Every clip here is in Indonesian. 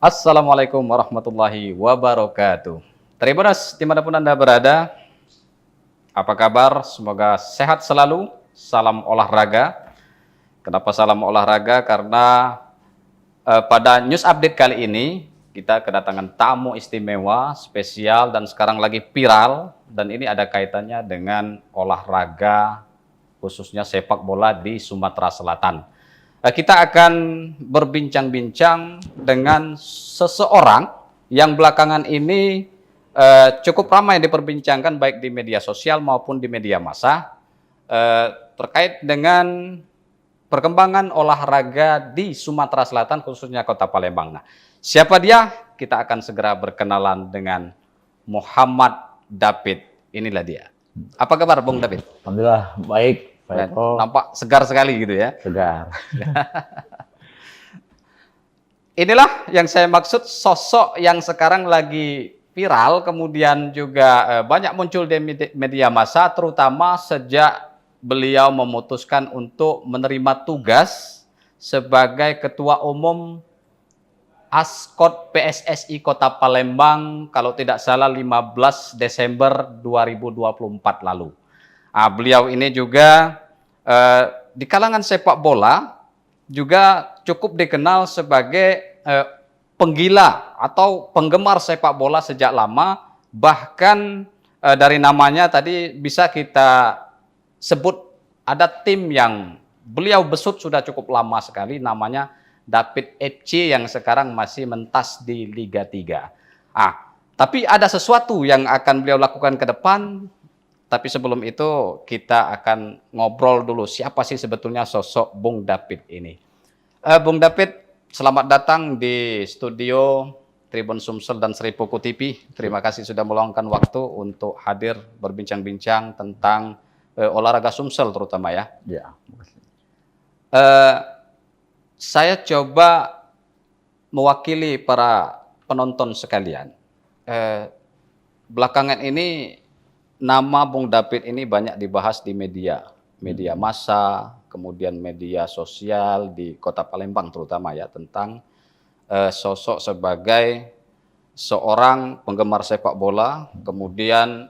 Assalamualaikum warahmatullahi wabarakatuh. Tribuners, dimanapun Anda berada, apa kabar? Semoga sehat selalu. Salam olahraga. Kenapa salam olahraga? Karena pada news update kali ini, kita kedatangan tamu istimewa, spesial, dan sekarang lagi viral. Dan ini ada kaitannya dengan olahraga, khususnya sepak bola di Sumatera Selatan. Kita akan berbincang-bincang dengan seseorang yang belakangan ini cukup ramai diperbincangkan baik di media sosial maupun di media massa terkait dengan perkembangan olahraga di Sumatera Selatan khususnya Kota Palembang. Nah, siapa dia? Kita akan segera berkenalan dengan Muhammad David. Inilah dia. Apa kabar Bung David? Alhamdulillah baik. Nampak segar sekali gitu ya. Segar. Inilah yang saya maksud, sosok yang sekarang lagi viral, kemudian juga banyak muncul di media massa, terutama sejak beliau memutuskan untuk menerima tugas sebagai Ketua Umum Askot PSSI Kota Palembang, kalau tidak salah 15 Desember 2024 lalu. Beliau ini juga di kalangan sepak bola juga cukup dikenal sebagai penggila atau penggemar sepak bola sejak lama. Bahkan dari namanya tadi bisa kita sebut ada tim yang beliau besut sudah cukup lama sekali, namanya David FC yang sekarang masih mentas di Liga 3. Tapi ada sesuatu yang akan beliau lakukan ke depan. Tapi sebelum itu kita akan ngobrol dulu siapa sih sebetulnya sosok Bung David ini. Bung David, selamat datang di studio Tribun Sumsel dan Seripuku TV. Terima kasih sudah meluangkan waktu untuk hadir berbincang-bincang tentang olahraga Sumsel terutama ya. Ya. Saya coba mewakili para penonton sekalian. Belakangan ini nama Bung David ini banyak dibahas di media massa, kemudian media sosial di Kota Palembang terutama ya, tentang sosok sebagai seorang penggemar sepak bola, kemudian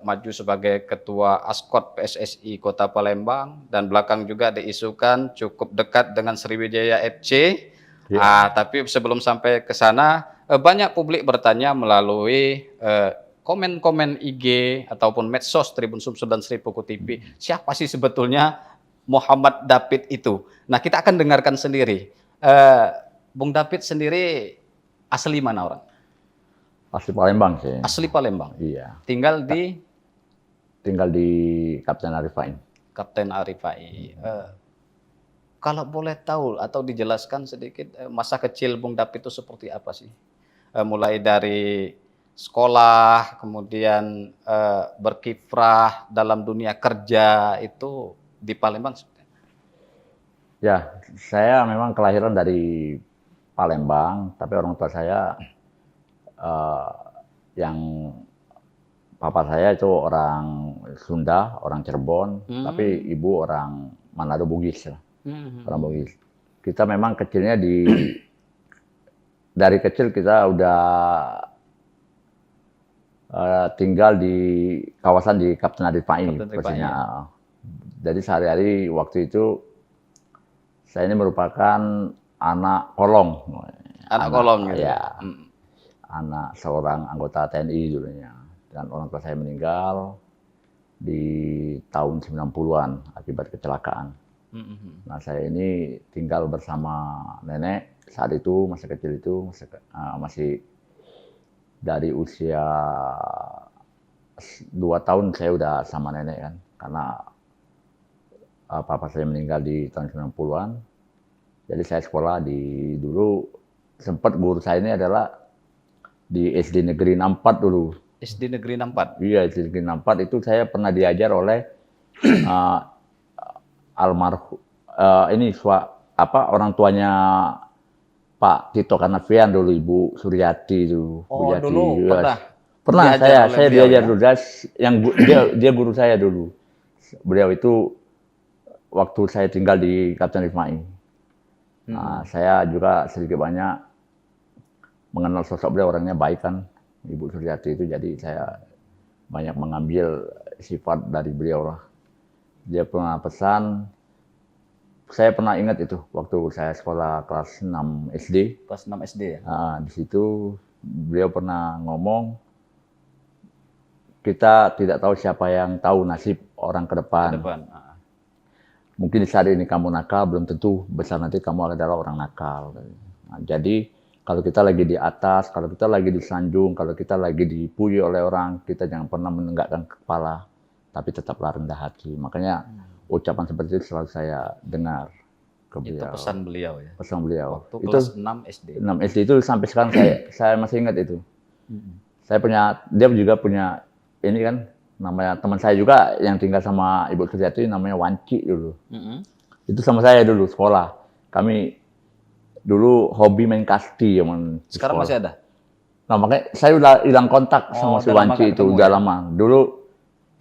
maju sebagai Ketua Askot PSSI Kota Palembang, dan belakang juga diisukan cukup dekat dengan Sriwijaya FC. Ya. Tapi sebelum sampai ke sana, banyak publik bertanya melalui komen-komen IG ataupun medsos Tribun Sumsel dan Seripuku TV, siapa sih sebetulnya Muhammad David itu? Nah, kita akan dengarkan sendiri. Bung David sendiri asli mana orang? Asli Palembang sih. Asli Palembang. Iya. Tinggal di Kapten Arifai. Kapten Arifai. Kalau boleh tahu atau dijelaskan sedikit masa kecil Bung David itu seperti apa sih? Mulai dari sekolah, kemudian berkiprah dalam dunia kerja itu di Palembang. Ya, saya memang kelahiran dari Palembang, tapi orang tua saya yang papa saya itu orang Sunda, orang Cirebon, tapi ibu orang Manado Bugis lah. Orang Bugis. Kita memang kecilnya dari kecil kita udah tinggal di kawasan di Kapten Arifai pastinya. Jadi sehari-hari waktu itu saya ini merupakan anak kolong. Anak kolong gitu. Ya. Anak seorang anggota TNI dulunya. Dan orang tua saya meninggal di tahun 90-an akibat kecelakaan. Nah, saya ini tinggal bersama nenek saat itu, masa kecil itu masih dari usia 2 tahun saya udah sama nenek kan, karena papa saya meninggal di tahun 90-an. Jadi saya sekolah dulu sempat guru saya ini adalah di SD Negeri 64 dulu. SD Negeri 64? Iya, SD Negeri 64 itu saya pernah diajar oleh almarhum orang tuanya Pak Tito Karnavian dulu, Ibu Suryati itu. Oh, Yati. dulu pernah saya diajar dulu. Dia guru saya dulu. Beliau itu waktu saya tinggal di Kapten Rifai. Nah, saya juga sedikit banyak mengenal sosok beliau, orangnya baik kan, Ibu Suryati itu, jadi saya banyak mengambil sifat dari beliau lah. Dia pernah pesan, saya pernah ingat itu waktu saya sekolah kelas 6 SD. Kelas 6 SD ya? Di situ beliau pernah ngomong, kita tidak tahu siapa yang tahu nasib orang ke depan. Mungkin di saat ini kamu nakal, belum tentu besar nanti kamu adalah orang nakal. Nah, jadi kalau kita lagi di atas, kalau kita lagi disanjung, kalau kita lagi dipuji oleh orang, kita jangan pernah menenggakkan kepala, tapi tetaplah rendah hati. Makanya ucapan seperti itu selalu saya dengar ke beliau. Itu pesan beliau ya? Pesan beliau. Waktu kelas 6 SD? 6 SD itu sampai sekarang saya masih ingat itu. Saya punya, dia juga punya, ini kan, namanya teman saya juga yang tinggal sama Ibu Suryati, namanya Wanci dulu. Itu sama saya dulu sekolah. Kami dulu hobi main kasti. Sekarang masih ada? Nah, makanya saya udah hilang kontak sama si Wanci itu, udah lama. Dulu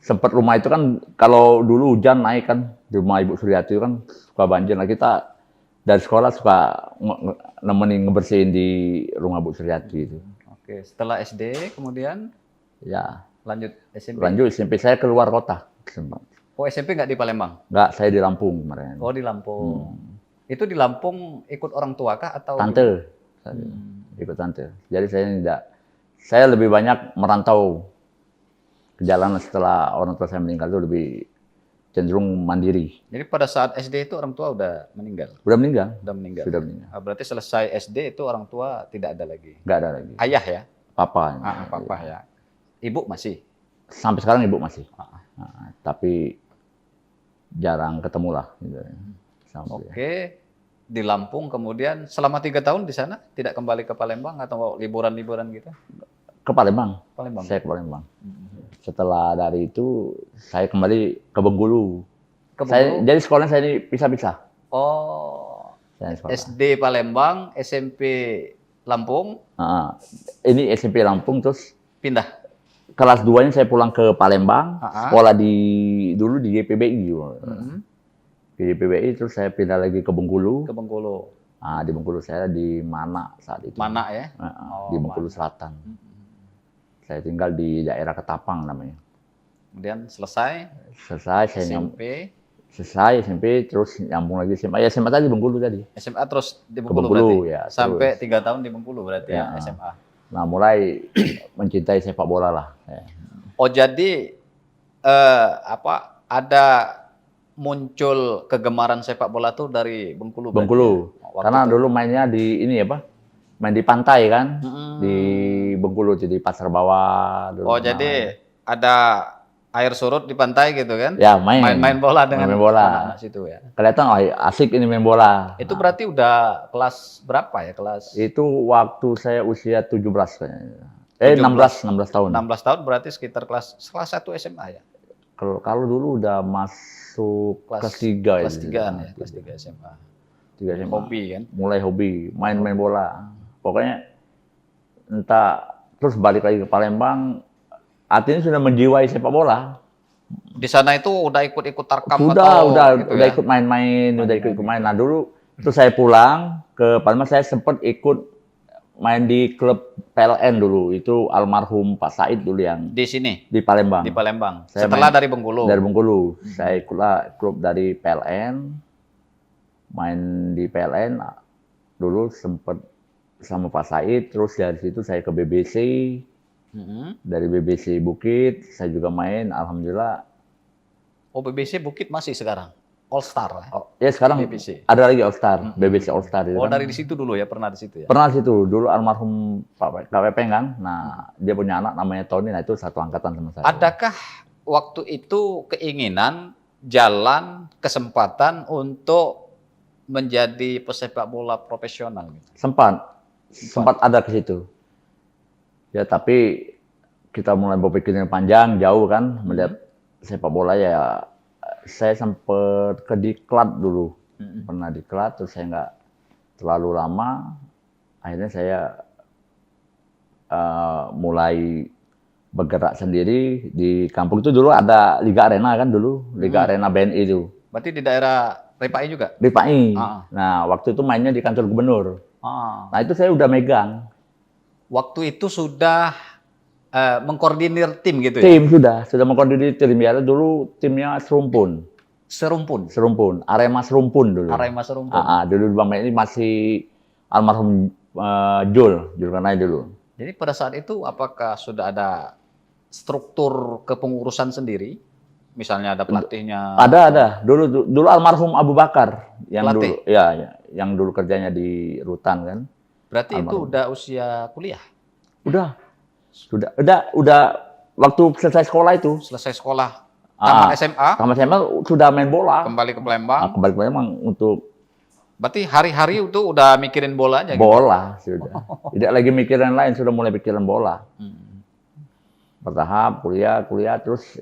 sempat rumah itu kan, kalau dulu hujan naik kan, di rumah Ibu Suryati itu kan suka banjir. Nah, kita dari sekolah suka nemenin ngebersihin di rumah Bu Suryati itu. Oke, setelah SD kemudian? Ya. Lanjut SMP? Lanjut SMP, saya keluar kota. Oh, SMP nggak di Palembang? Nggak, saya di Lampung kemarin. Oh, di Lampung. Itu di Lampung ikut orang tua kah atau? Tante. Ikut tante. Jadi saya lebih banyak merantau ke jalan setelah orang tua saya meninggal, itu lebih cenderung mandiri. Jadi pada saat SD itu orang tua udah meninggal? Udah meninggal. Udah meninggal. Sudah meninggal. Berarti selesai SD itu orang tua tidak ada lagi? Nggak ada lagi. Ayah ya? Papa. Papa ya. Ibu masih? Sampai sekarang ibu masih. Tapi jarang ketemu lah. Gitu. Oke. Di Lampung kemudian selama 3 tahun di sana tidak kembali ke Palembang atau liburan-liburan gitu? Ke Palembang. Palembang. Saya ke Palembang. Setelah dari itu saya kembali ke Bengkulu. Jadi sekolahnya saya ini pisah-pisah. Oh. SD Palembang, SMP Lampung. Ini SMP Lampung, terus pindah. Kelas 2-nya saya pulang ke Palembang, sekolah dulu di GPBI. Di GPBI, terus saya pindah lagi ke Bengkulu. Ke Bengkulu. Di Bengkulu saya di Mana saat itu. Mana ya? Di Bengkulu Selatan. Saya tinggal di daerah Ketapang namanya. Kemudian selesai saya SMP. Selesai SMP, terus nyambung lagi SMA. Ya SMA tadi Bengkulu tadi. SMA terus di Bengkulu, berarti? Ya, sampai 3 tahun di Bengkulu berarti ya SMA. Nah, mulai mencintai sepak bola lah. Oh, jadi ada muncul kegemaran sepak bola tuh dari Bengkulu? Bengkulu. Karena dulu mainnya di ini main di pantai kan, di Bengkulu, jadi pasar bawah. Oh, jadi ada air surut di pantai gitu kan? Ya, main bola dengan bola. Situ ya. Kelihatan asik ini main bola. Itu berarti udah kelas berapa ya? Itu waktu saya usia 17 kayaknya. 16 tahun. 16 tahun berarti sekitar kelas 1 SMA ya? Kalau dulu udah masuk kelas 3 kelas 3-an ya, kelas 3 SMA. 3 SMA. Hobi kan? Mulai hobi, main bola. Pokoknya entah, terus balik lagi ke Palembang, artinya sudah menjiwai sepak bola. Di sana itu udah ikut-ikut tarkam udah gitu ya? Ikut main-main, Nah, dulu terus saya pulang ke Palembang, saya sempat ikut main di klub PLN dulu. Itu almarhum Pak Said dulu yang di sini. Di Palembang. Di Palembang. Setelah dari Bengkulu. Dari Bengkulu. Saya ikutlah klub dari PLN. Main di PLN dulu sempat sama Pak Said, terus dari situ saya ke BBC. Dari BBC Bukit, saya juga main, alhamdulillah. Oh, BBC Bukit masih sekarang? All Star? Ya sekarang BBC. Ada lagi All Star, BBC All Star. Oh, dari di situ dulu ya, pernah di situ ya? Pernah di situ, dulu almarhum Pak Pepeng kan, nah dia punya anak namanya Tony, nah itu satu angkatan sama saya. Adakah waktu itu keinginan, jalan, kesempatan untuk menjadi pesepak bola profesional? Sempat ada ke situ. Ya, tapi kita mulai berpikir panjang, jauh kan, melihat sepak bola ya. Saya sempat ke diklat dulu, pernah diklat, terus saya nggak terlalu lama. Akhirnya saya mulai bergerak sendiri di kampung itu. Dulu ada Liga Arena kan dulu, Liga Arena BNI itu. Berarti di daerah Ripai juga? Ripai. Nah, waktu itu mainnya di kantor gubernur. Nah, itu saya udah megang. waktu itu sudah mengkoordinir tim gitu ya? Tim sudah mengkoordinir tim ya. Dulu timnya Serumpun. Serumpun. Serumpun, Arema Serumpun dulu. Arema Serumpun. Dulu Bang ini masih almarhum Jul Karnai dulu. Jadi pada saat itu apakah sudah ada struktur kepengurusan sendiri? Misalnya ada pelatihnya? Ada. Dulu almarhum Abu Bakar yang Pelatih? dulu ya, yang dulu kerjanya di Rutan kan. Berarti itu udah usia kuliah? Udah waktu selesai sekolah itu. Selesai sekolah tamat SMA? Tamat SMA sudah main bola. Kembali ke Palembang? Kembali ke Palembang untuk Berarti hari-hari itu udah mikirin bola aja gitu? Bola sudah. Tidak lagi mikirin lain, sudah mulai pikiran bola. Bertahap, kuliah, terus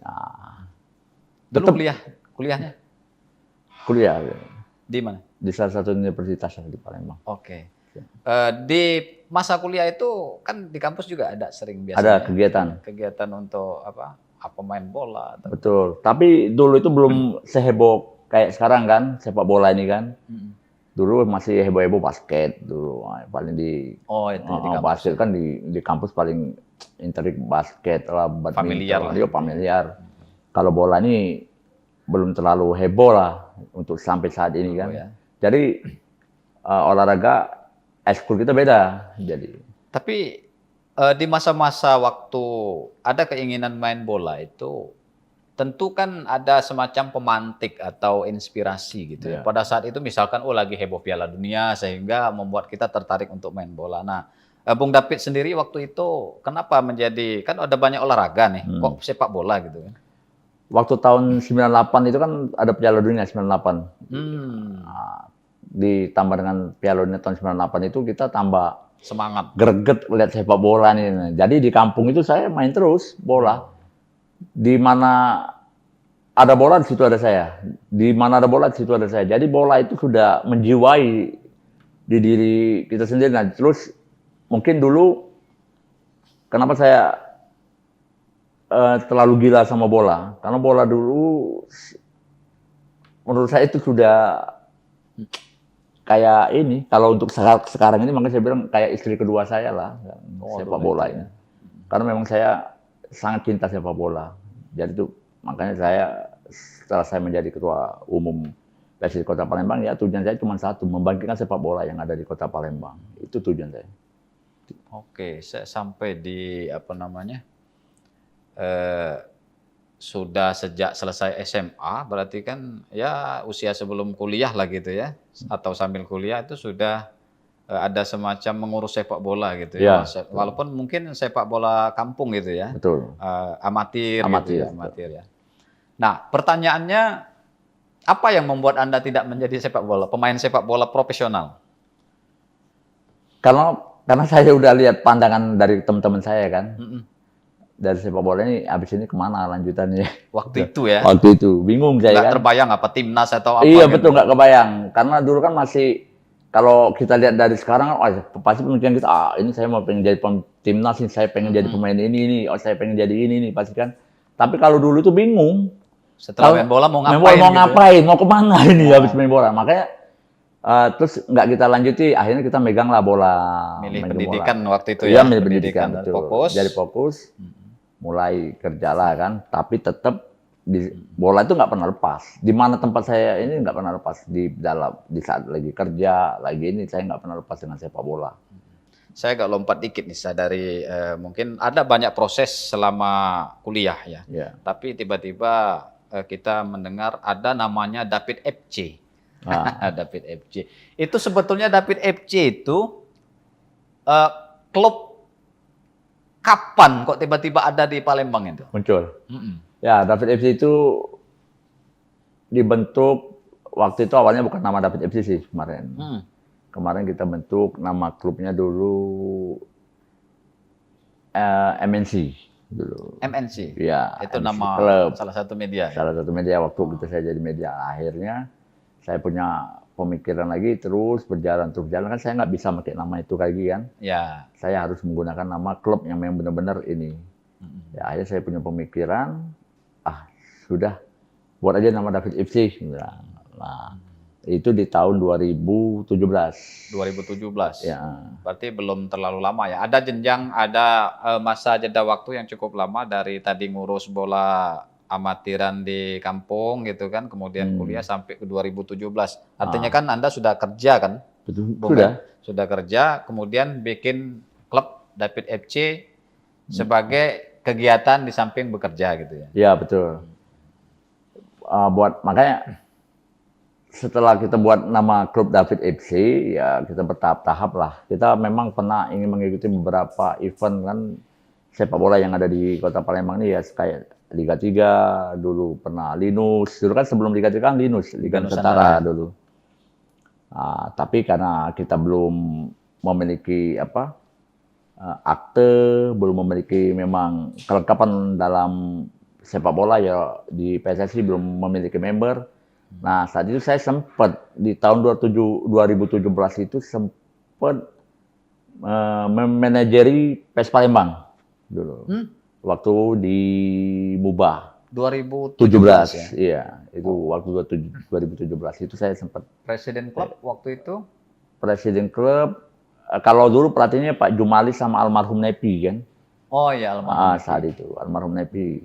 Dulu kuliahnya? Kuliah. Di mana? Di salah satu universitas di Palembang. Oke. Di masa kuliah itu kan di kampus juga ada sering biasanya. Ada kegiatan. Kegiatan untuk apa main bola. Atau... Betul. Tapi dulu itu belum seheboh kayak sekarang kan, sepak bola ini kan. Dulu masih heboh-heboh basket dulu. Paling di di kampus. Basket kan di kampus paling interik basket lah, familiar lah. Familiar. Kalau bola ini belum terlalu heboh lah untuk sampai saat ini kan. Ya. Jadi olahraga ekskul kita beda. Jadi. Tapi di masa-masa waktu ada keinginan main bola itu, tentu kan ada semacam pemantik atau inspirasi gitu ya. Pada saat itu misalkan lagi heboh Piala Dunia sehingga membuat kita tertarik untuk main bola. Nah, Bung David sendiri waktu itu kenapa menjadi, kan ada banyak olahraga nih, kok sepak bola gitu kan? Waktu tahun 98 itu kan ada Piala Dunia 98. Ditambah dengan Piala Dunia tahun 98 itu kita tambah semangat, greget lihat sepak bola nih. Jadi di kampung itu saya main terus bola. Di mana ada bola di situ ada saya. Di mana ada bola di situ ada saya. Jadi bola itu sudah menjiwai di diri kita sendiri. Nah, terus mungkin dulu kenapa saya terlalu gila sama bola? Karena bola dulu menurut saya itu sudah kayak ini. Kalau untuk sekarang ini makanya saya bilang kayak istri kedua saya lah sepak bola ini. Karena memang saya sangat cinta sepak bola. Jadi itu makanya saya setelah saya menjadi ketua umum PSSI Kota Palembang, ya tujuan saya cuma satu, membangkitkan sepak bola yang ada di Kota Palembang. Itu tujuan saya. Oke, saya sampai di sudah sejak selesai SMA, berarti kan ya usia sebelum kuliah lah gitu ya, atau sambil kuliah itu sudah ada semacam mengurus sepak bola gitu ya. Walaupun mungkin sepak bola kampung gitu ya. Betul. Amatir gitu ya. Nah, pertanyaannya apa yang membuat Anda tidak menjadi pemain sepak bola profesional? Karena saya udah lihat pandangan dari teman-teman saya kan. Dari sepak bola ini abis ini kemana lanjutannya? Waktu itu ya? Waktu itu, bingung saya kan. Nggak terbayang apa timnas atau apa? Iya betul, nggak kebayang. Karena dulu kan masih, kalau kita lihat dari sekarang, pasti pemikiran kita, ini saya mau pengen jadi timnas, saya pengen jadi pemain ini, saya pengen jadi ini, pasti kan. Tapi kalau dulu itu bingung. Setelah main bola mau ngapain? Mau ngapain, mau kemana ini habis main bola. Makanya terus nggak kita lanjuti, akhirnya kita megang lah bola. Milih pendidikan bola. Waktu itu ya? Iya, milih pendidikan. Fokus. Jadi fokus. Mulai kerja lah kan, tapi tetap di bola itu nggak pernah lepas. Di mana tempat saya ini nggak pernah lepas, di saat lagi kerja, lagi ini saya nggak pernah lepas dengan sepak bola. Saya agak lompat dikit nih, dari mungkin ada banyak proses selama kuliah ya. Tapi tiba-tiba kita mendengar ada namanya David FC. David FC. Itu sebetulnya David FC itu klub kapan kok tiba-tiba ada di Palembang itu? Muncul. Ya, David FC itu dibentuk waktu itu awalnya bukan nama David FC sih kemarin. Kemarin kita bentuk nama klubnya dulu MNC dulu. MNC. Ya. Itu MNC nama Club. salah satu media. Salah satu media waktu itu saya jadi media. Akhirnya saya punya pemikiran lagi terus berjalan kan saya nggak bisa pakai nama itu lagi kan. Ya. Saya harus menggunakan nama klub yang memang benar-benar ini. Ya akhirnya saya punya pemikiran, sudah buat aja nama David FC. Nah, Itu di tahun 2017. 2017. Ya. Berarti belum terlalu lama ya. Ada jenjang, ada masa jeda waktu yang cukup lama dari tadi ngurus bola amatiran di kampung gitu kan, kemudian kuliah sampai ke 2017. Artinya kan Anda sudah kerja kan? Betul. Bung, Sudah. sudah kerja, kemudian bikin klub David FC sebagai kegiatan di samping bekerja gitu ya. Ya, betul. Makanya setelah kita buat nama klub David FC, ya kita bertahap-tahap lah. Kita memang pernah ingin mengikuti beberapa event kan sepak bola yang ada di Kota Palembang ini ya, kayak Liga 3, dulu pernah Linus. Dulu kan sebelum Liga 3 kan Linus, Liga Nusantara dulu. Tapi karena kita belum memiliki akte, belum memiliki memang kelengkapan dalam sepak bola ya, di PSSI belum memiliki member. Nah, saat itu saya sempat di tahun 2017 itu sempat memanajeri PES Palembang dulu. Waktu di Mubah 2017 ya. Iya, itu waktu 2017 itu saya sempat Presiden klub waktu itu. Presiden klub. Kalau dulu pelatihnya Pak Jumali sama almarhum Nepi kan. Oh iya, almarhum. Saat itu almarhum Nepi.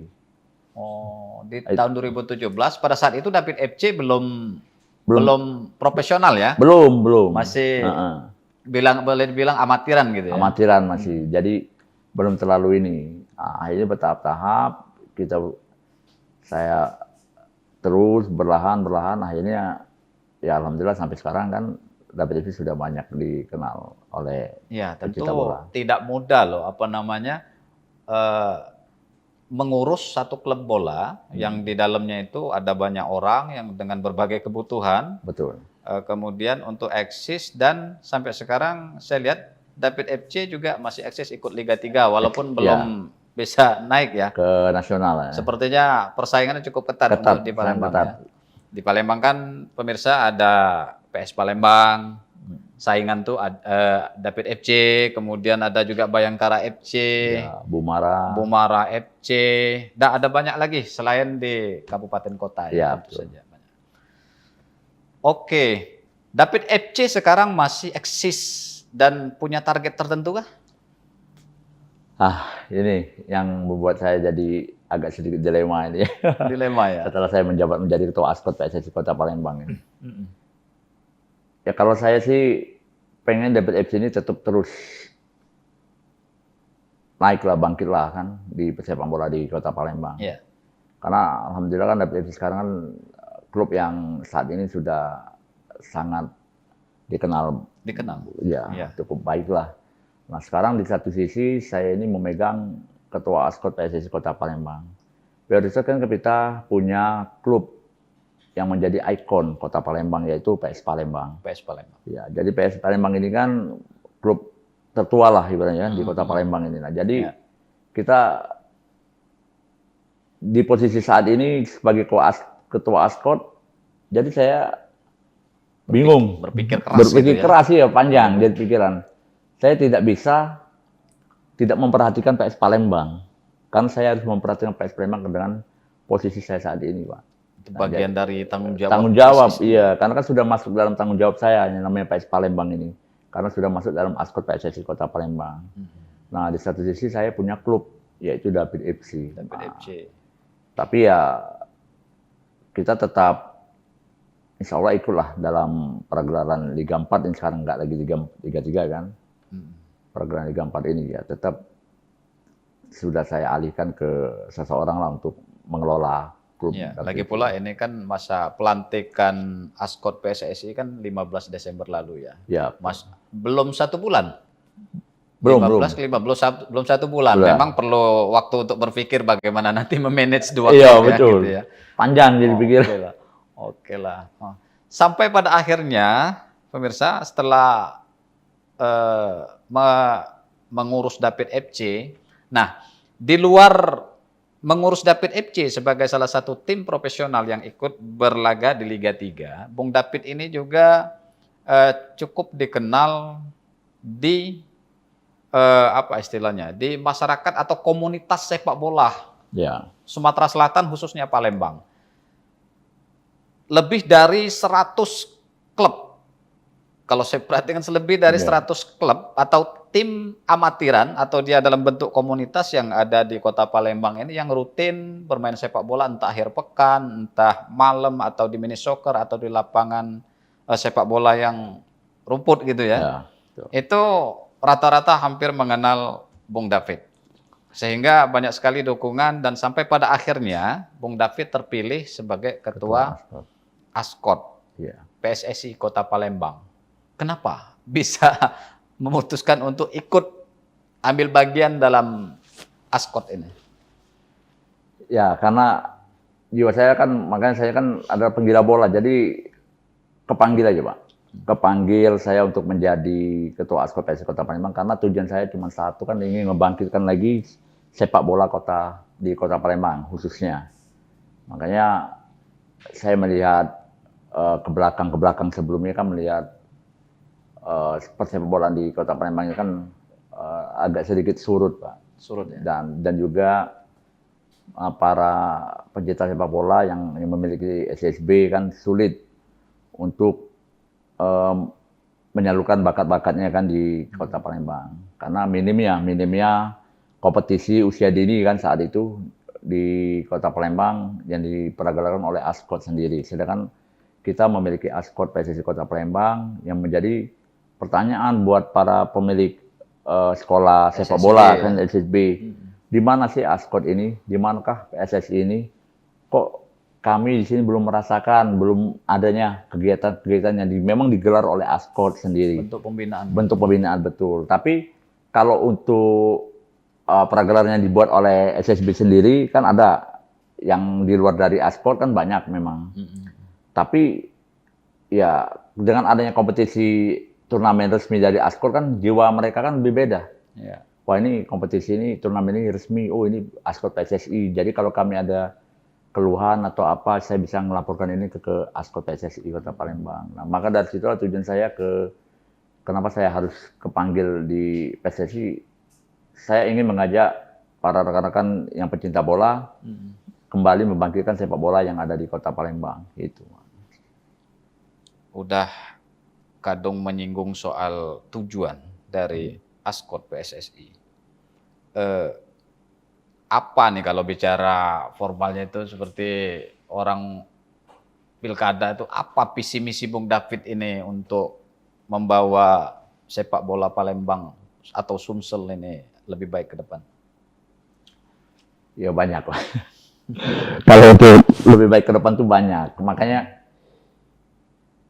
Oh, di tahun 2017 pada saat itu David FC belum profesional ya? Belum. Masih boleh dibilang amatiran gitu ya. Amatiran masih. Jadi belum terlalu ini. Akhirnya bertahap-tahap saya terus berlahan akhirnya ya alhamdulillah sampai sekarang kan David FC sudah banyak dikenal oleh ya, tentu pecinta bola. Tidak mudah loh mengurus satu klub bola yang di dalamnya itu ada banyak orang yang dengan berbagai kebutuhan. Betul. Kemudian untuk eksis dan sampai sekarang saya lihat David FC juga masih eksis ikut Liga 3 walaupun belum bisa naik ya ke nasional. Sepertinya persaingannya cukup ketat untuk di Palembang ya. Di Palembang kan pemirsa ada PS Palembang, saingan tuh David FC, kemudian ada juga Bayangkara FC, ya, Bumara FC, dan ada banyak lagi selain di kabupaten kota ya. Tentu saja. Oke, David FC sekarang masih eksis dan punya target tertentu kah? Ini yang membuat saya jadi agak sedikit dilema ini. Dilema ya. Setelah saya menjabat menjadi ketua ASKOT PSSI Kota Palembang ini. Ya kalau saya sih pengen David FC ini tetap terus naiklah, bangkitlah kan di sepak bola di Kota Palembang. Yeah. Karena alhamdulillah kan David FC sekarang kan klub yang saat ini sudah sangat dikenal. Ya, cukup baik lah. Nah sekarang di satu sisi saya ini memegang ketua ASKOT PSSI Kota Palembang. Biasanya kan kita punya klub yang menjadi ikon Kota Palembang yaitu PS Palembang. PS Palembang. Ya, jadi PS Palembang ini kan klub tertua lah ibaratnya di Kota Palembang ini. Nah, jadi kita di posisi saat ini sebagai ketua ASKOT, jadi saya bingung. Berpikir keras ya, panjang jadi pikiran. Saya tidak bisa tidak memperhatikan PS Palembang. Kan saya harus memperhatikan PS Palembang dengan posisi saya saat ini, Pak. Itu bagian dari tanggung jawab. Tanggung jawab, iya. Karena kan sudah masuk dalam tanggung jawab saya yang namanya PS Palembang ini. Karena sudah masuk dalam ASKOT PSSI Kota Palembang. Nah, di satu sisi saya punya klub, yaitu David FC. Tapi ya kita tetap insya Allah ikutlah dalam pergelaran Liga 4 yang sekarang nggak lagi Liga 3 kan. Pergelaran Liga 4 ini ya tetap sudah saya alihkan ke seseorang lah untuk mengelola klub. Ya, lagi pula ini kan masa pelantikan ASKOT PSSI kan 15 Desember lalu ya. Ya. Belum 1 bulan. Belum 1 bulan. Memang perlu waktu untuk berpikir bagaimana nanti memanage dua klub. Iya, betul. Gitu ya. Panjang jadi pikir. Oke lah. Sampai pada akhirnya pemirsa setelah mengurus David FC, nah di luar mengurus David FC sebagai salah satu tim profesional yang ikut berlaga di Liga 3, Bung David ini juga cukup dikenal di di masyarakat atau komunitas sepak bola Sumatera Selatan khususnya Palembang. Lebih dari 100 klub. Kalau saya perhatikan lebih dari 100 klub atau tim amatiran atau dia dalam bentuk komunitas yang ada di Kota Palembang ini yang rutin bermain sepak bola entah akhir pekan, entah malam atau di mini soccer atau di lapangan sepak bola yang rumput gitu ya. Ya, betul. Itu rata-rata hampir mengenal Bung David. Sehingga banyak sekali dukungan dan sampai pada akhirnya Bung David terpilih sebagai ketua Askot Ya. PSSI Kota Palembang. Kenapa bisa memutuskan untuk ikut ambil bagian dalam Askot ini? Ya, karena jiwa saya kan, makanya saya kan adalah penggila bola, jadi kepanggil aja Pak. Kepanggil saya untuk menjadi ketua Askot PSSI Kota Palembang karena tujuan saya cuma satu, kan ingin ngebangkitkan lagi sepak bola di Kota Palembang khususnya. Makanya saya melihat ke belakang sebelumnya kan melihat persepak bola di Kota Palembang ini kan agak sedikit surut Pak. Surut ya. Dan juga para pecinta sepak bola yang memiliki SSB kan sulit untuk menyalurkan bakat-bakatnya kan di Kota Palembang. Karena minimnya kompetisi usia dini kan saat itu di Kota Palembang yang diperagakan oleh Askot sendiri. Sedangkan kita memiliki Askot PSSI Kota Palembang yang menjadi pertanyaan buat para pemilik sekolah sepak bola kan SSB. Di mana sih Askot ini? Di manakah PSSI ini? Kok kami di sini belum merasakan, belum adanya kegiatan-kegiatan yang memang digelar oleh Askot sendiri. Bentuk pembinaan. Bentuk pembinaan betul. Tapi kalau untuk pergelaran yang dibuat oleh SSB sendiri kan ada yang di luar dari Askot kan banyak memang. Tapi ya dengan adanya kompetisi turnamen resmi dari Askot kan jiwa mereka kan lebih beda. Ya. Wah ini kompetisi ini, turnamen ini resmi, oh ini Askot PSSI. Jadi kalau kami ada keluhan atau apa, saya bisa melaporkan ini ke Askot PSSI Kota Palembang. Nah, maka dari situlah tujuan saya kenapa saya harus kepanggil di PSSI. Saya ingin mengajak para rekan-rekan yang pecinta bola kembali membangkitkan sepak bola yang ada di Kota Palembang. Itu. Udah kadung menyinggung soal tujuan dari Askot PSSI. Apa nih kalau bicara formalnya itu seperti orang pilkada itu, apa visi misi Bung David ini untuk membawa sepak bola Palembang atau Sumsel ini lebih baik ke depan? Ya banyak lah. Kalau untuk lebih baik ke depan tuh banyak. Makanya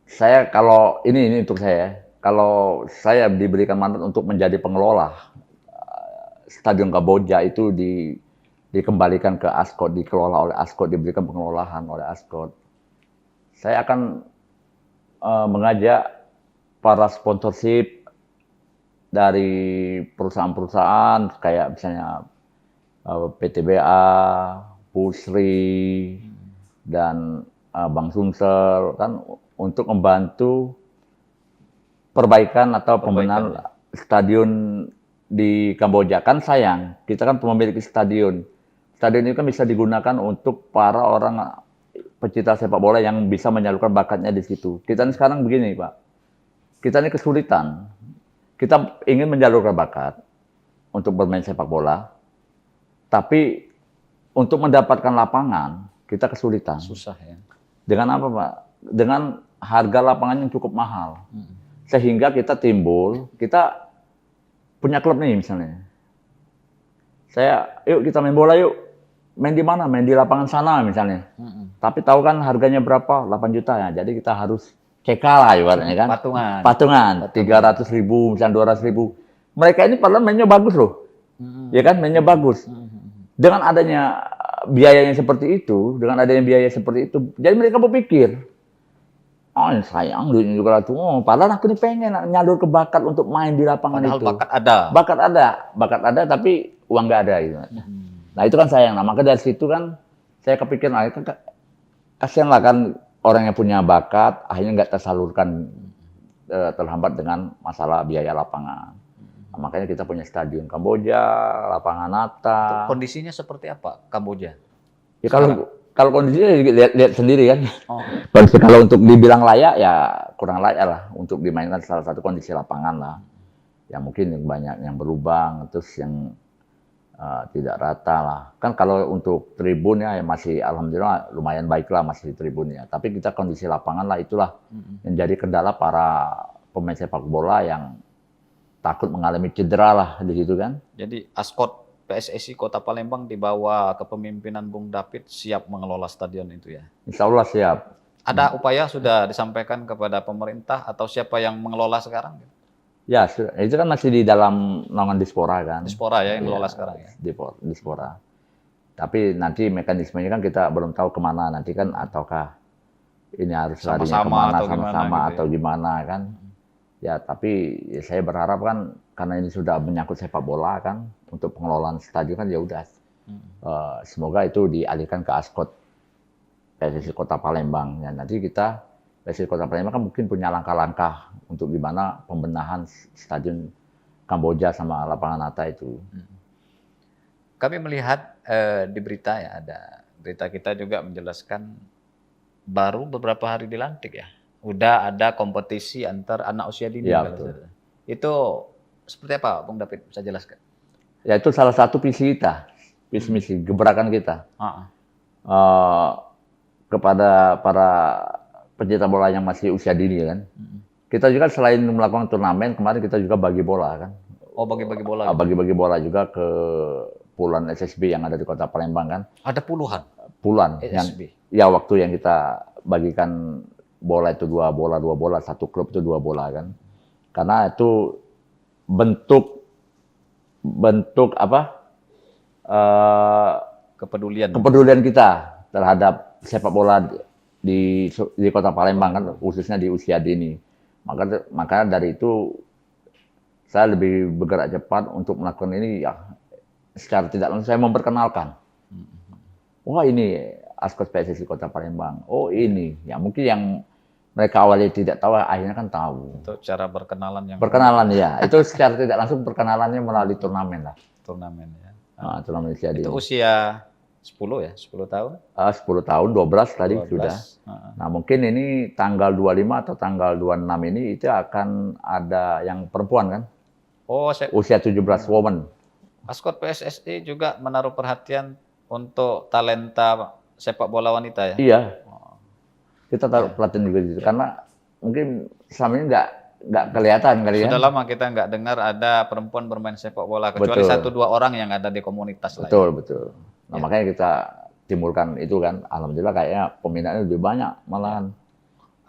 saya kalau ini untuk saya, kalau saya diberikan mandat untuk menjadi pengelola Stadion Kamboja itu dikembalikan ke Askot, dikelola oleh Askot, diberikan pengelolaan oleh Askot. Saya akan mengajak para sponsorship dari perusahaan-perusahaan kayak misalnya PTBA, Pusri, dan Bank Sumsel kan untuk membantu perbaikan atau pembenahan stadion di Kamboja. Kan sayang, kita kan memiliki stadion. Stadion ini kan bisa digunakan untuk para orang pecinta sepak bola yang bisa menyalurkan bakatnya di situ. Kita ini sekarang begini, Pak. Kita ini kesulitan. Kita ingin menyalurkan bakat untuk bermain sepak bola, tapi untuk mendapatkan lapangan, kita kesulitan. Susah ya. Dengan apa, Pak? Dengan harga lapangan yang cukup mahal. Sehingga kita kita punya klub nih misalnya. Yuk kita main bola yuk. Main di mana? Main di lapangan sana misalnya. Tapi tahu kan harganya berapa? 8 juta ya. Jadi kita harus CK lah ibaratnya kan. Patungan. 300.000, misalnya 200.000. Mereka ini padahal mainnya bagus loh. Ya kan? Mainnya bagus. Dengan adanya biaya yang seperti itu, jadi mereka berpikir, oh sayang duitnya juga tuh. Padahal aku ini pengen nyalur ke bakat untuk main di lapangan padahal itu. Bakat ada, tapi uang nggak ada. Gitu. Nah itu kan sayang. Nah, maka dari situ kan saya kepikiran, kasihan lah kan orang yang punya bakat akhirnya nggak tersalurkan, terhambat dengan masalah biaya lapangan. Nah, makanya kita punya stadion Kamboja, lapangan Nata. Kondisinya seperti apa Kamboja? Ya kalau kondisinya lihat sendiri kan. Oh. Kalau untuk dibilang layak ya kurang layak lah untuk dimainkan salah satu kondisi lapangan lah. Ya mungkin yang banyak yang berlubang, terus yang tidak rata lah. Kan kalau untuk tribun ya masih alhamdulillah lumayan baik lah masih tribunnya. Tapi kita kondisi lapangan lah itulah yang jadi kendala para pemain sepak bola yang takut mengalami cedera lah di situ kan. Jadi Askot PSSI Kota Palembang di bawah kepemimpinan Bung David siap mengelola stadion itu ya. Insya Allah siap. Ada upaya sudah disampaikan kepada pemerintah atau siapa yang mengelola sekarang? Ya, itu kan masih di dalam naungan Dispora kan. Dispora ya yang mengelola sekarang ya. Dispora. Tapi nanti mekanismenya kan kita belum tahu kemana nanti kan, ataukah ini harus larinya kemana sama-sama atau gimana kan. Ya tapi ya saya berharap kan karena ini sudah menyangkut sepak bola kan, untuk pengelolaan stadion kan ya udah. Semoga itu dialihkan ke Askot PSSI Kota Palembang. Ya nanti kita PSSI Kota Palembang kan mungkin punya langkah-langkah untuk gimana pembenahan stadion Kamboja sama lapangan Atta itu. Kami melihat di berita ya, ada berita kita juga menjelaskan baru beberapa hari dilantik ya. Udah ada kompetisi antar anak usia dini. Ya, betul. Itu seperti apa Bung David, bisa jelaskan? Ya itu salah satu visi kita, visi misi gebrakan kita. Kepada para pencinta bola yang masih usia dini kan. Kita juga selain melakukan turnamen, kemarin kita juga bagi bola kan. Oh, bagi-bagi bola. Bagi-bagi bola juga ke puluhan SSB yang ada di Kota Palembang kan. Ada puluhan? Puluhan. SSB? Ya waktu yang kita bagikan bola itu dua bola, satu klub itu 2 bola kan. Karena itu bentuk apa? Kepedulian kita terhadap sepak bola di Kota Palembang kan, khususnya di usia dini. Maka dari itu saya lebih bergerak cepat untuk melakukan ini ya, secara tidak langsung saya memperkenalkan. Wah ini Askot PSSI Kota Palembang. Oh ini, ya mungkin yang mereka awalnya tidak tahu, akhirnya kan tahu. Untuk cara berkenalan yang... Perkenalan ya, itu secara tidak langsung perkenalannya melalui turnamen lah. Turnamen ya. Turnamen usia dini. Itu usia 10 ya, 10 tahun? 10 tahun, 12 tadi 12. Sudah. Nah mungkin ini tanggal 25 atau tanggal 26 ini itu akan ada yang perempuan kan? Oh, usia 17 woman. Askot PSSI juga menaruh perhatian untuk talenta sepak bola wanita ya? Iya. Kita taruh pelatihan juga di situ karena mungkin selama ini nggak kelihatan kali ya. Sudah lama kita nggak dengar ada perempuan bermain sepak bola kecuali 1-2 orang yang ada di komunitas lain. Betul. Nah makanya kita timbulkan itu kan, alhamdulillah kayaknya peminatnya lebih banyak malahan.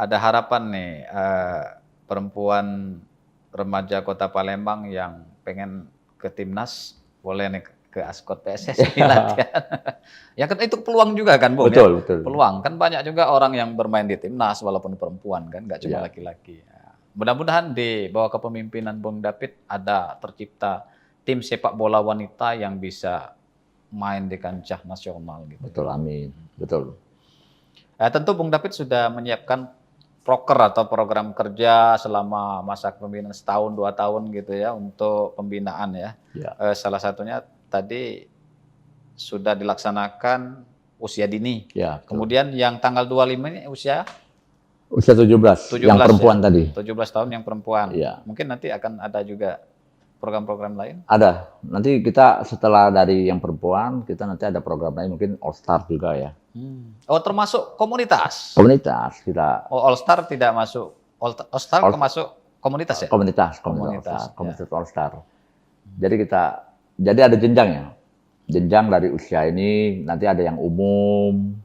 Ada harapan nih perempuan remaja Kota Palembang yang pengen ke timnas, boleh nih ke Askot PSSI latihan. Ya kan itu peluang juga kan, Bung? Betul. Peluang kan banyak juga orang yang bermain di timnas walaupun perempuan kan, nggak cuma laki-laki. Ya. Mudah-mudahan di bawah kepemimpinan Bung David ada tercipta tim sepak bola wanita yang bisa main di kancah nasional gitu. Betul, amin. Betul. Tentu Bung David sudah menyiapkan proker atau program kerja selama masa kepemimpinan 1-2 tahun gitu ya untuk pembinaan ya. Salah satunya tadi sudah dilaksanakan usia dini. Ya, kemudian yang tanggal 25 ini usia 17 yang perempuan ya? tadi. 17 tahun yang perempuan. Ya. Mungkin nanti akan ada juga program-program lain? Ada. Nanti kita setelah dari yang perempuan, kita nanti ada program lain mungkin All Star juga ya. Oh, termasuk komunitas? Komunitas kita. Oh, All Star tidak masuk. All Star termasuk komunitas ya? Komunitas All Star. Jadi ada jenjangnya. Jenjang dari usia ini nanti ada yang umum,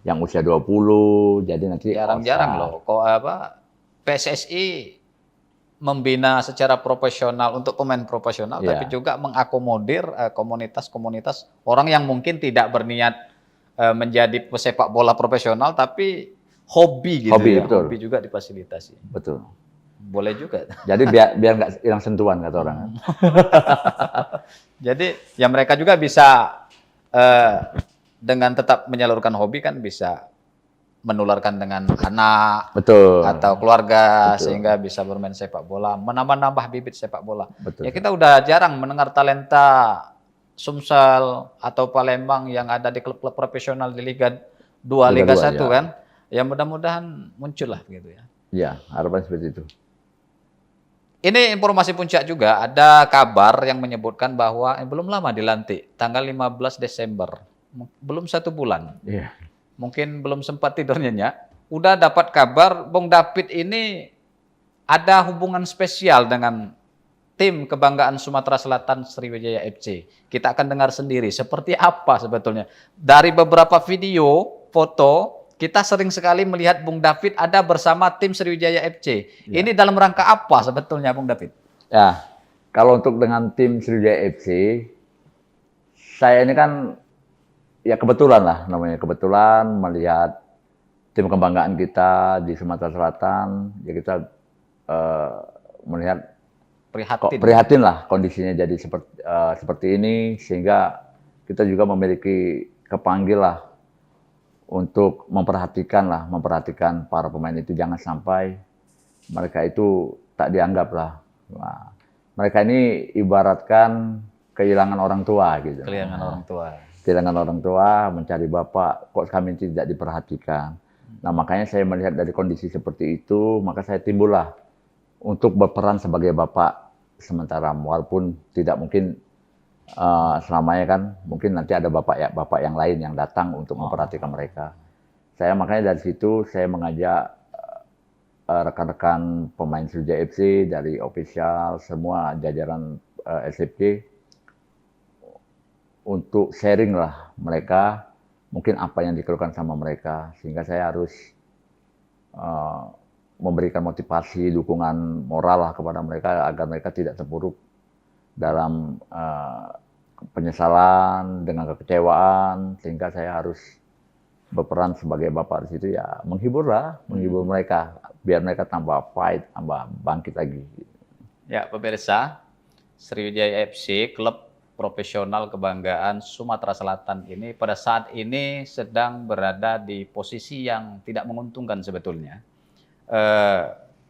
yang usia 20. Jadi nanti jarang-jarang loh. Kok PSSI membina secara profesional untuk pemain profesional, tapi juga mengakomodir komunitas-komunitas orang yang mungkin tidak berniat menjadi pesepak bola profesional, tapi hobi gitu ya. Betul. Hobi juga difasilitasi. Betul. Boleh juga. Jadi biar nggak hilang sentuhan kata orang. Jadi ya mereka juga bisa dengan tetap menyalurkan hobi kan bisa menularkan dengan anak atau keluarga sehingga bisa bermain sepak bola, menambah bibit sepak bola. Ya kita udah jarang mendengar talenta Sumsel atau Palembang yang ada di klub-klub profesional di Liga dua Liga Liga 2 1 ya. kan. Ya mudah-mudahan muncul lah begitu ya. Ya, harapan seperti itu. Ini informasi puncak juga, ada kabar yang menyebutkan bahwa belum lama dilantik, tanggal 15 Desember. Belum 1 bulan. Iya. Mungkin belum sempat tidur nyenyak. Udah dapat kabar Bung David ini ada hubungan spesial dengan tim kebanggaan Sumatera Selatan Sriwijaya FC. Kita akan dengar sendiri seperti apa sebetulnya. Dari beberapa video, foto, kita sering sekali melihat Bung David ada bersama tim Sriwijaya FC. Ya. Ini dalam rangka apa sebetulnya Bung David? Ya, kalau untuk dengan tim Sriwijaya FC, saya ini kan ya kebetulan lah namanya, kebetulan melihat tim kebanggaan kita di Sumatera Selatan, ya kita melihat prihatin lah kondisinya jadi seperti ini, sehingga kita juga memiliki kepanggil lah untuk memperhatikan para pemain itu, jangan sampai mereka itu tak dianggap lah. Nah, mereka ini ibaratkan kehilangan orang tua gitu. Kehilangan orang tua. Kehilangan orang tua, mencari bapak, kok kami tidak diperhatikan. Nah, makanya saya melihat dari kondisi seperti itu, maka saya timbullah untuk berperan sebagai bapak sementara, walaupun tidak mungkin selamanya kan, mungkin nanti ada bapak yang lain yang datang untuk memperhatikan mereka. Saya makanya dari situ saya mengajak rekan-rekan pemain Sriwijaya FC dari official semua jajaran SFC untuk sharing lah mereka mungkin apa yang dikeluhkan sama mereka, sehingga saya harus memberikan motivasi, dukungan moral lah kepada mereka agar mereka tidak terpuruk dalam penyesalan, dengan kekecewaan, sehingga saya harus berperan sebagai bapak di situ, ya menghibur mereka, biar mereka tambah fight, tambah bangkit lagi. Ya, pemirsa, Sriwijaya FC, klub profesional kebanggaan Sumatera Selatan ini pada saat ini sedang berada di posisi yang tidak menguntungkan sebetulnya.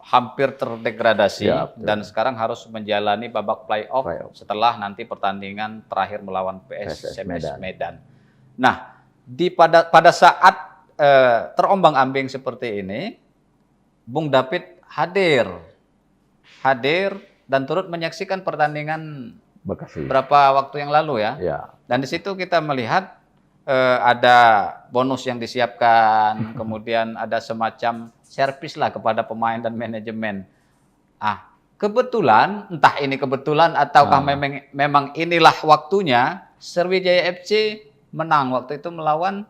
Hampir terdegradasi Ya, dan sekarang harus menjalani babak playoff setelah nanti pertandingan terakhir melawan PSMS Medan. Nah, pada saat terombang-ambing seperti ini, Bung David hadir dan turut menyaksikan pertandingan Bekasi. berapa waktu yang lalu ya. Ya. Dan di situ kita melihat ada bonus yang disiapkan, kemudian ada semacam servis lah kepada pemain dan manajemen. Kebetulan, entah ini kebetulan ataukah memang inilah waktunya, Sriwijaya FC menang waktu itu melawan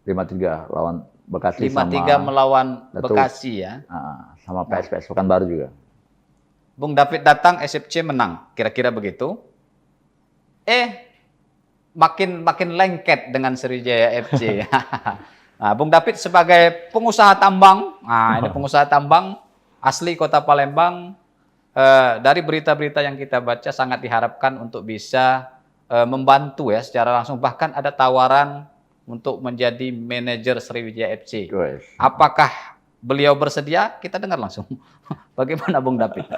5-3 lawan Bekasi, 5-3 melawan Bekasi ya. Sama PSPS Pekanbaru juga. Bung David datang, SFC menang, kira-kira begitu. Makin lengket dengan Sriwijaya FC. Nah, Bung David sebagai pengusaha tambang, ini pengusaha tambang asli Kota Palembang, dari berita-berita yang kita baca sangat diharapkan untuk bisa membantu ya secara langsung. Bahkan ada tawaran untuk menjadi manajer Sriwijaya FC. Apakah beliau bersedia? Kita dengar langsung. Bagaimana Bung David?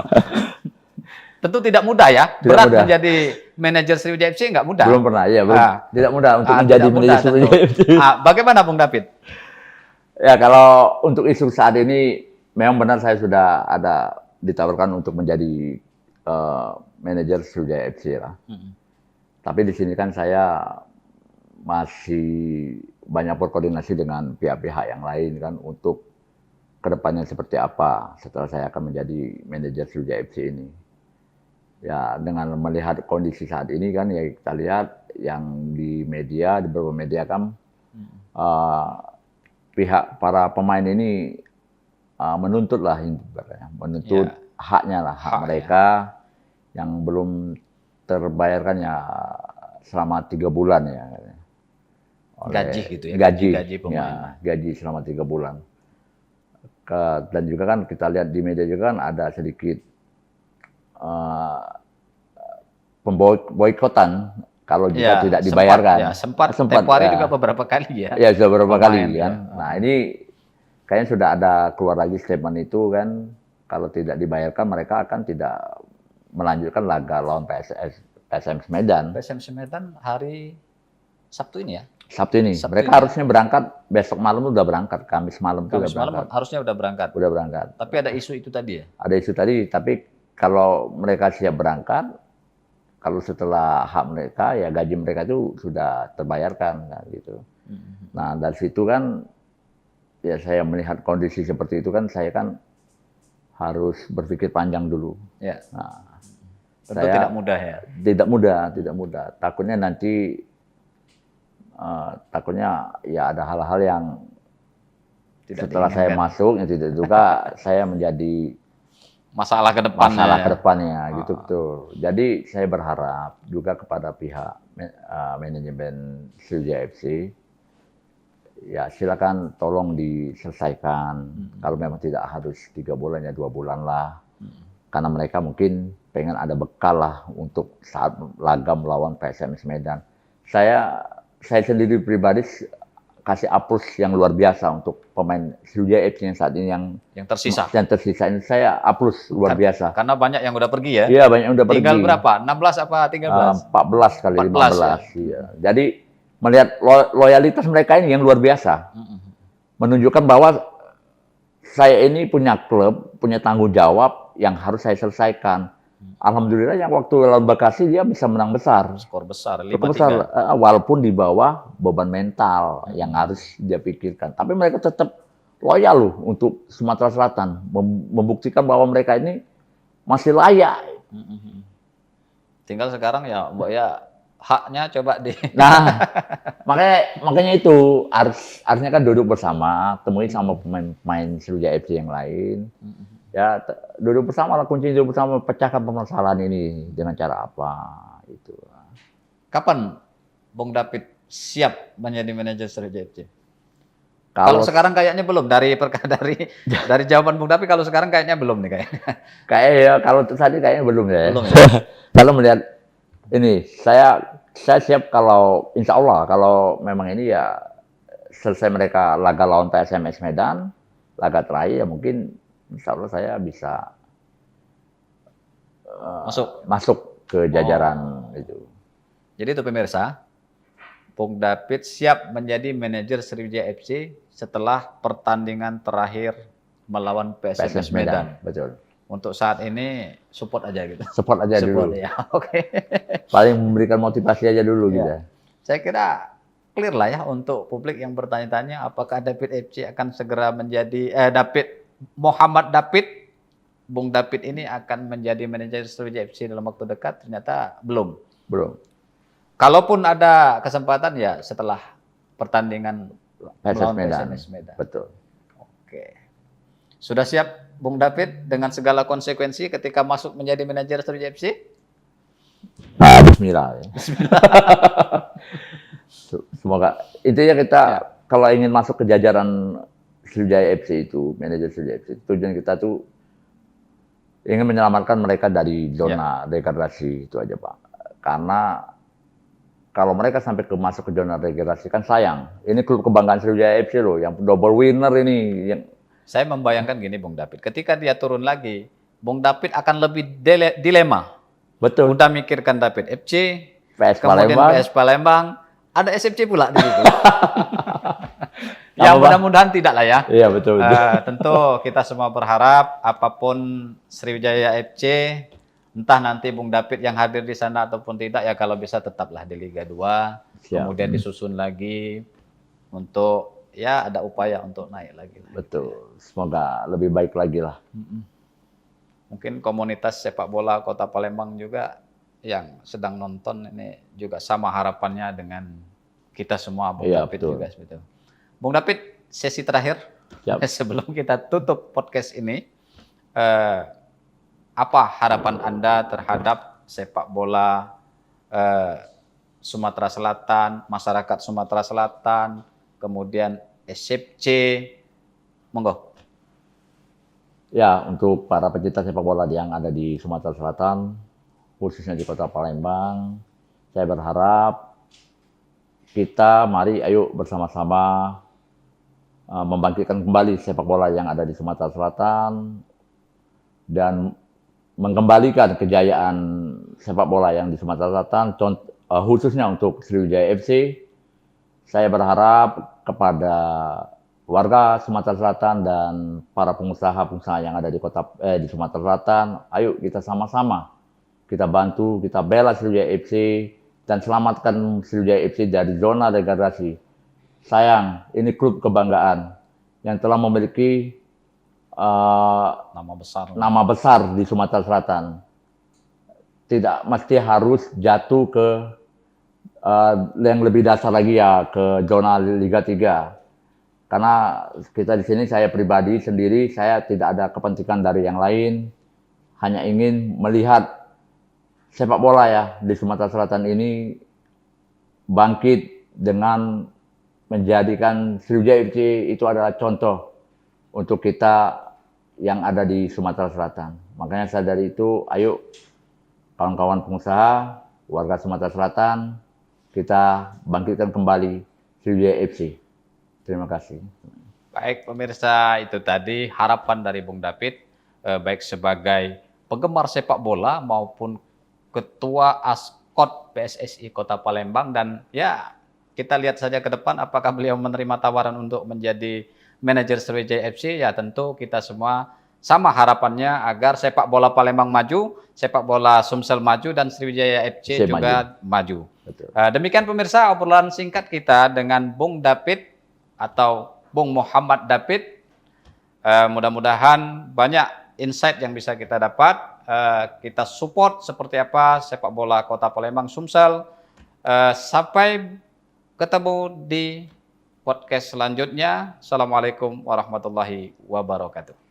Tentu tidak mudah ya, berat menjadi manajer Sriwijaya FC nggak mudah. Belum pernah, ya tidak mudah untuk menjadi manajer Sriwijaya FC. Bagaimana Bung David? Ya, kalau untuk isu saat ini, memang benar saya sudah ada ditawarkan untuk menjadi manajer Sriwijaya FC lah. Tapi di sini kan saya masih banyak berkoordinasi dengan pihak-pihak yang lain kan untuk kedepannya seperti apa setelah saya akan menjadi manajer Sriwijaya FC ini. Ya, dengan melihat kondisi saat ini kan, ya kita lihat yang di media, di beberapa media kan, pihak para pemain ini menuntut haknya lah, hak mereka yang belum terbayarkan ya selama 3 bulan ya. Gaji gitu ya? Gaji pemain. Ya, gaji selama 3 bulan. Dan juga kan kita lihat di media juga kan ada sedikit pemboikotan kalau jika tidak dibayarkan. Sempat tempo hari juga beberapa kali ya. Ya, sudah beberapa kali kan. Nah, ini kayaknya sudah ada keluar lagi statement itu kan, kalau tidak dibayarkan mereka akan tidak melanjutkan laga lawan PSMS Medan. PSMS Medan hari Sabtu ini ya? Sabtu ini. Sabtu Mereka ini. harusnya berangkat besok malam udah berangkat, Kamis malam tuh udah Kamis malam berangkat. harusnya udah berangkat. Udah berangkat. Tapi ada isu itu tadi ya? Ada isu tadi, tapi kalau mereka siap berangkat, kalau setelah hak mereka ya gaji mereka itu sudah terbayarkan kan gitu. Nah dari situ kan ya saya melihat kondisi seperti itu kan saya kan harus berpikir panjang dulu. Ya. Nah, Tentu saya tidak mudah ya. tidak mudah. Takutnya nanti takutnya ya ada hal-hal yang Tidak setelah saya diinginkan. masuk yang tidak juga saya menjadi Masalah ke depannya. masalah ke depannya gitu betul. Jadi saya berharap juga kepada pihak manajemen Sriwijaya FC ya silakan tolong diselesaikan. Kalau memang tidak harus 3 bulan ya 2 bulan lah. Karena mereka mungkin pengen ada bekal lah untuk saat laga melawan PSMS Medan. Saya sendiri pribadi kasih aplaus yang luar biasa untuk pemain Sriwijaya FC yang saat ini yang tersisa. yang tersisa ini saya aplaus luar biasa. Karena banyak yang udah pergi ya. Iya, banyak yang udah pergi. Tinggal berapa? 16 apa 13? 14 kali 14 15. ya? Iya. Jadi melihat loyalitas mereka ini yang luar biasa. Menunjukkan bahwa saya ini punya klub, punya tanggung jawab yang harus saya selesaikan. Alhamdulillah yang waktu lawan Bekasi dia bisa menang besar. Skor besar, Skor 5-3. besar, walaupun di bawah beban mental yang harus dia pikirkan. Tapi mereka tetap loyal loh untuk Sumatera Selatan. Membuktikan bahwa mereka ini masih layak. Tinggal sekarang ya Mbak ya haknya coba di... Nah, makanya itu harusnya kan duduk bersama, temui sama pemain Sriwijaya FC yang lain. Ya, duduk bersama lah, kunci duduk bersama, pecahkan permasalahan ini dengan cara apa itu. Kapan Bung David siap menjadi manajer Sriwijaya FC? Kalau sekarang kayaknya belum dari jawaban Bung David, kalau sekarang kayaknya belum nih kayaknya. Kayak ya kalau tadi kayaknya belum ya. Belum ya. Kalau melihat ini saya siap kalau insya Allah kalau memang ini ya selesai mereka laga lawan PSMS Medan, laga terakhir ya mungkin insya Allah saya bisa masuk ke jajaran itu. Jadi itu pemirsa, Bung David siap menjadi manajer Sriwijaya FC setelah pertandingan terakhir melawan PSMS Medan. Betul. Untuk saat ini support aja gitu. Support aja dulu. Ya, oke. Paling memberikan motivasi aja dulu gitu. Saya kira clear lah ya untuk publik yang bertanya-tanya apakah David FC akan segera menjadi Muhammad David, Bung David ini akan menjadi manajer Sriwijaya FC dalam waktu dekat, ternyata belum. Kalaupun ada kesempatan ya setelah pertandingan PSMS Medan. Betul. Oke. Sudah siap Bung David dengan segala konsekuensi ketika masuk menjadi manajer Sriwijaya FC? Nah, bismillah. Semoga intinya kita kalau ingin masuk ke jajaran Sriwijaya FC itu, manajer Sriwijaya FC, tujuan kita tuh ingin menyelamatkan mereka dari zona degradasi itu aja Pak. Karena kalau mereka sampai masuk ke zona degradasi kan sayang. Ini klub kebanggaan Sriwijaya FC loh, yang double winner ini. Saya membayangkan gini Bung David, ketika dia turun lagi, Bung David akan lebih dilema. Betul. Udah mikirkan David FC, PS kemudian Palembang. PS Palembang, ada SFC pula di situ. Ya mudah-mudahan tidak lah ya. Iya betul. Tentu kita semua berharap apapun Sriwijaya FC, entah nanti Bung David yang hadir di sana ataupun tidak, ya kalau bisa tetaplah di Liga 2, kemudian disusun lagi untuk ya ada upaya untuk naik lagi. Betul. Semoga lebih baik lagi lah. Mungkin komunitas sepak bola Kota Palembang juga yang sedang nonton ini juga sama harapannya dengan kita semua, Bung David betul. juga betul. Bung David, sesi terakhir sebelum kita tutup podcast ini, apa harapan Anda terhadap sepak bola Sumatera Selatan, masyarakat Sumatera Selatan, kemudian SFC, monggo. Ya, untuk para pecinta sepak bola yang ada di Sumatera Selatan, khususnya di Kota Palembang, saya berharap kita mari ayo bersama-sama membangkitkan kembali sepak bola yang ada di Sumatera Selatan dan mengembalikan kejayaan sepak bola yang di Sumatera Selatan, khususnya untuk Sriwijaya FC. Saya berharap kepada warga Sumatera Selatan dan para pengusaha-pengusaha yang ada di Sumatera Selatan, ayo kita sama-sama kita bantu, kita bela Sriwijaya FC dan selamatkan Sriwijaya FC dari zona degradasi. Sayang, ini klub kebanggaan yang telah memiliki nama besar di Sumatera Selatan. Tidak mesti harus jatuh ke yang lebih dasar lagi ya, ke zona Liga 3. Karena kita di sini, saya pribadi sendiri, saya tidak ada kepentingan dari yang lain. Hanya ingin melihat sepak bola ya di Sumatera Selatan ini bangkit dengan menjadikan Sriwijaya FC itu adalah contoh untuk kita yang ada di Sumatera Selatan. Makanya saya dari itu, ayo kawan-kawan pengusaha, warga Sumatera Selatan, kita bangkitkan kembali Sriwijaya FC. Terima kasih. Baik pemirsa, itu tadi harapan dari Bung David, baik sebagai penggemar sepak bola maupun Ketua Askot PSSI Kota Palembang, dan ya kita lihat saja ke depan apakah beliau menerima tawaran untuk menjadi manajer Sriwijaya FC. Ya tentu kita semua sama harapannya agar sepak bola Palembang maju, sepak bola Sumsel maju, dan Sriwijaya FC juga maju. Betul. Demikian pemirsa obrolan singkat kita dengan Bung David atau Bung Muhammad David. Mudah-mudahan banyak insight yang bisa kita dapat. Kita support seperti apa sepak bola Kota Palembang Sumsel. Sampai ketemu di podcast selanjutnya. Assalamualaikum warahmatullahi wabarakatuh.